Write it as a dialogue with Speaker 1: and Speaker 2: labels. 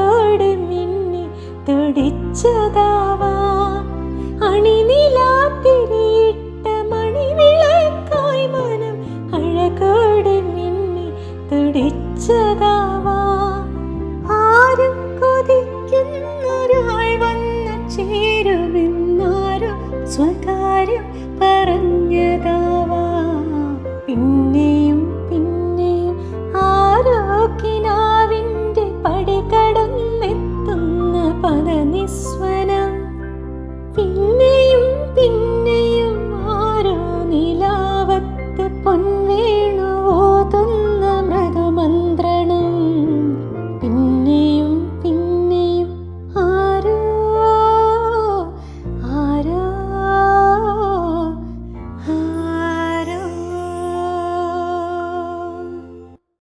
Speaker 1: അഴകോട് മിന്നി തുടിച്ചതാവാ. അണിനിലാത്തിരിയിട്ട മണിവിളക്കായി മനം അഴകോട് മിന്നി തുടിച്ചതാവാ. ആരും കൊതിക്കുന്നൊരാൾ വന്നു ചേരുമെന്നാരോ സ്വകാര്യം പറഞ്ഞതാ.